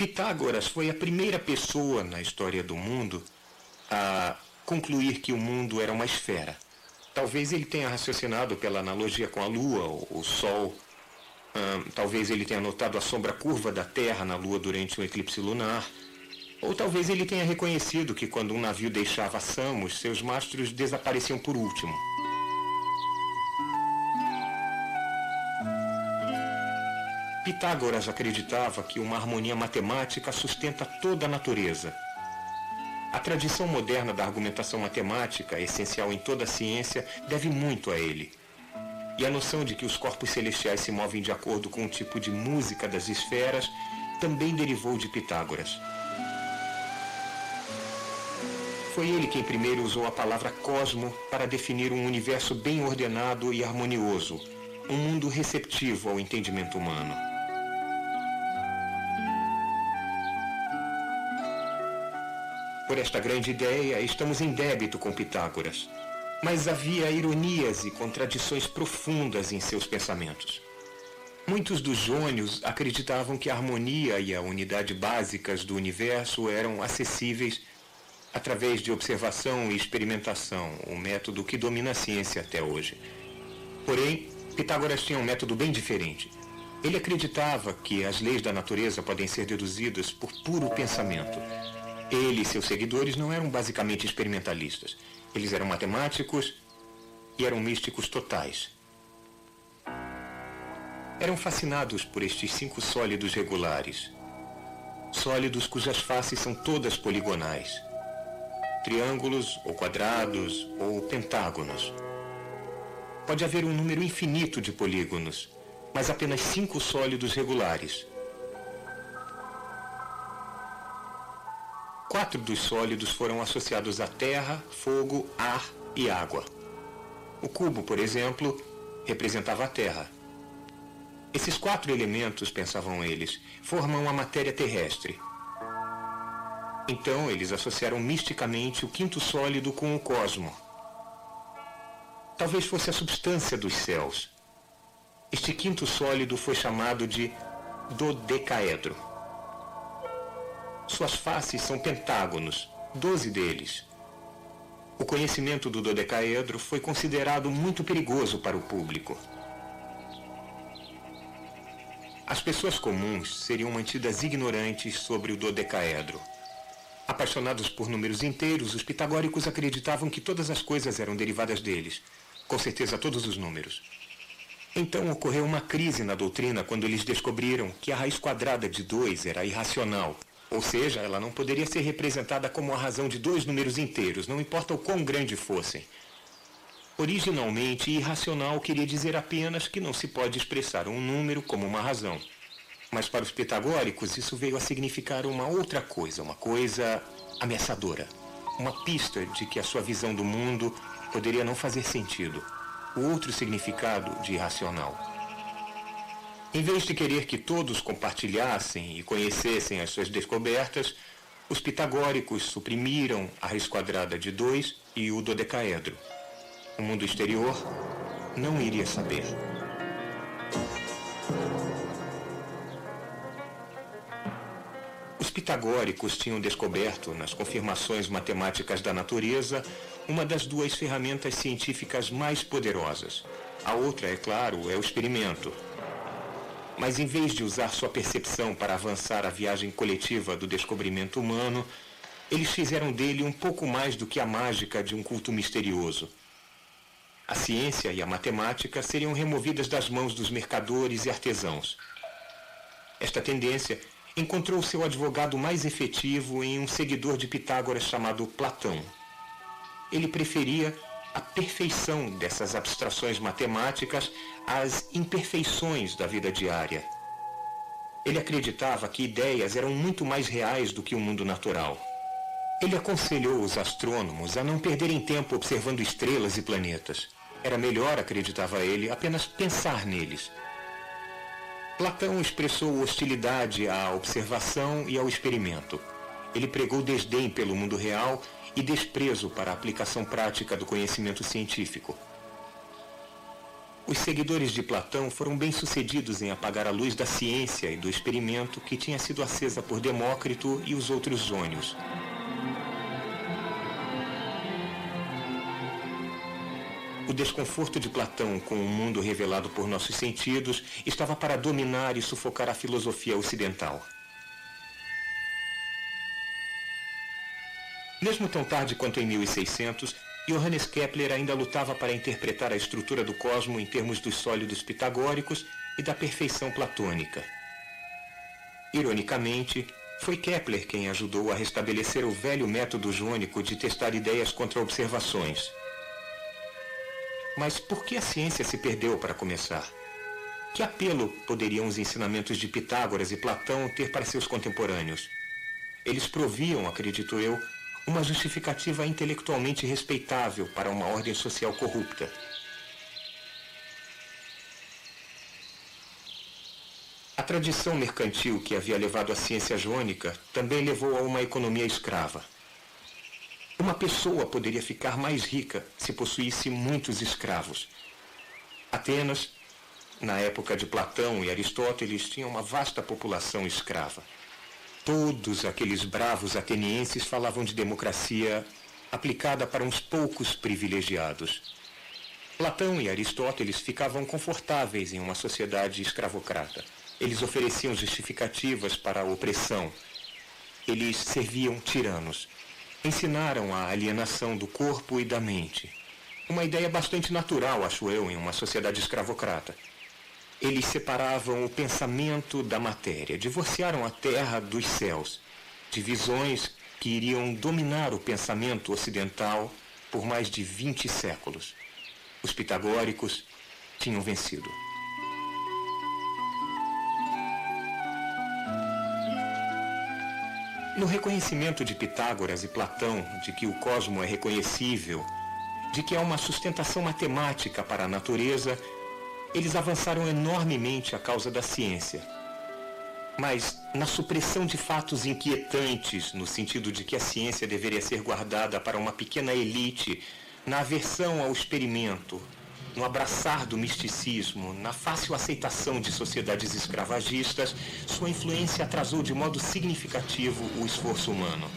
Pitágoras foi a primeira pessoa na história do mundo a concluir que o mundo era uma esfera. Talvez ele tenha raciocinado pela analogia com a Lua, o Sol. Talvez ele tenha notado a sombra curva da Terra na Lua durante um eclipse lunar. Ou talvez ele tenha reconhecido que quando um navio deixava Samos, seus mastros desapareciam por último. Pitágoras acreditava que uma harmonia matemática sustenta toda a natureza. A tradição moderna da argumentação matemática, essencial em toda a ciência, deve muito a ele. E a noção de que os corpos celestiais se movem de acordo com o tipo de música das esferas também derivou de Pitágoras. Foi ele quem primeiro usou a palavra cosmo para definir um universo bem ordenado e harmonioso, um mundo receptivo ao entendimento humano. Por esta grande ideia, estamos em débito com Pitágoras. Mas havia ironias e contradições profundas em seus pensamentos. Muitos dos jônios acreditavam que a harmonia e a unidade básicas do universo eram acessíveis através de observação e experimentação, o método que domina a ciência até hoje. Porém, Pitágoras tinha um método bem diferente. Ele acreditava que as leis da natureza podem ser deduzidas por puro pensamento. Ele e seus seguidores não eram basicamente experimentalistas. Eles eram matemáticos e eram místicos totais. Eram fascinados por estes 5 sólidos regulares. Sólidos cujas faces são todas poligonais. Triângulos, ou quadrados, ou pentágonos. Pode haver um número infinito de polígonos, mas apenas 5 sólidos regulares. 4 dos sólidos foram associados a terra, fogo, ar e água. O cubo, por exemplo, representava a terra. Esses 4 elementos, pensavam eles, formam a matéria terrestre. Então, eles associaram misticamente o 5º sólido com o cosmo. Talvez fosse a substância dos céus. Este 5º sólido foi chamado de dodecaedro. Suas faces são pentágonos, 12 deles. O conhecimento do dodecaedro foi considerado muito perigoso para o público. As pessoas comuns seriam mantidas ignorantes sobre o dodecaedro. Apaixonados por números inteiros, os pitagóricos acreditavam que todas as coisas eram derivadas deles, com certeza todos os números. Então ocorreu uma crise na doutrina quando eles descobriram que a raiz quadrada de 2 era irracional. Ou seja, ela não poderia ser representada como a razão de 2 números inteiros, não importa o quão grande fossem. Originalmente, irracional queria dizer apenas que não se pode expressar um número como uma razão. Mas para os pitagóricos, isso veio a significar uma outra coisa, uma coisa ameaçadora. Uma pista de que a sua visão do mundo poderia não fazer sentido. O outro significado de irracional. Em vez de querer que todos compartilhassem e conhecessem as suas descobertas, os pitagóricos suprimiram a raiz quadrada de 2 e o dodecaedro. O mundo exterior não iria saber. Os pitagóricos tinham descoberto, nas confirmações matemáticas da natureza, uma das 2 ferramentas científicas mais poderosas. A outra, é claro, é o experimento. Mas em vez de usar sua percepção para avançar a viagem coletiva do descobrimento humano, eles fizeram dele um pouco mais do que a mágica de um culto misterioso. A ciência e a matemática seriam removidas das mãos dos mercadores e artesãos. Esta tendência encontrou seu advogado mais efetivo em um seguidor de Pitágoras chamado Platão. Ele preferia a perfeição dessas abstrações matemáticas às imperfeições da vida diária. Ele acreditava que ideias eram muito mais reais do que o mundo natural. Ele aconselhou os astrônomos a não perderem tempo observando estrelas e planetas. Era melhor, acreditava ele, apenas pensar neles. Platão expressou hostilidade à observação e ao experimento. Ele pregou desdém pelo mundo real e desprezo para a aplicação prática do conhecimento científico. Os seguidores de Platão foram bem-sucedidos em apagar a luz da ciência e do experimento que tinha sido acesa por Demócrito e os outros jônios. O desconforto de Platão com o mundo revelado por nossos sentidos estava para dominar e sufocar a filosofia ocidental. Mesmo tão tarde quanto em 1600, Johannes Kepler ainda lutava para interpretar a estrutura do cosmo em termos dos sólidos pitagóricos e da perfeição platônica. Ironicamente, foi Kepler quem ajudou a restabelecer o velho método jônico de testar ideias contra observações. Mas por que a ciência se perdeu para começar? Que apelo poderiam os ensinamentos de Pitágoras e Platão ter para seus contemporâneos? Eles proviam, acredito eu, uma justificativa intelectualmente respeitável para uma ordem social corrupta. A tradição mercantil que havia levado a ciência jônica também levou a uma economia escrava. Uma pessoa poderia ficar mais rica se possuísse muitos escravos. Atenas, na época de Platão e Aristóteles, tinha uma vasta população escrava. Todos aqueles bravos atenienses falavam de democracia aplicada para uns poucos privilegiados. Platão e Aristóteles ficavam confortáveis em uma sociedade escravocrata. Eles ofereciam justificativas para a opressão. Eles serviam tiranos. Ensinaram a alienação do corpo e da mente. Uma ideia bastante natural, acho eu, em uma sociedade escravocrata. Eles separavam o pensamento da matéria, divorciaram a terra dos céus, divisões que iriam dominar o pensamento ocidental por mais de 20 séculos. Os pitagóricos tinham vencido. No reconhecimento de Pitágoras e Platão de que o cosmo é reconhecível, de que há uma sustentação matemática para a natureza, eles avançaram enormemente a causa da ciência. Mas, na supressão de fatos inquietantes, no sentido de que a ciência deveria ser guardada para uma pequena elite, na aversão ao experimento, no abraçar do misticismo, na fácil aceitação de sociedades escravagistas, sua influência atrasou de modo significativo o esforço humano.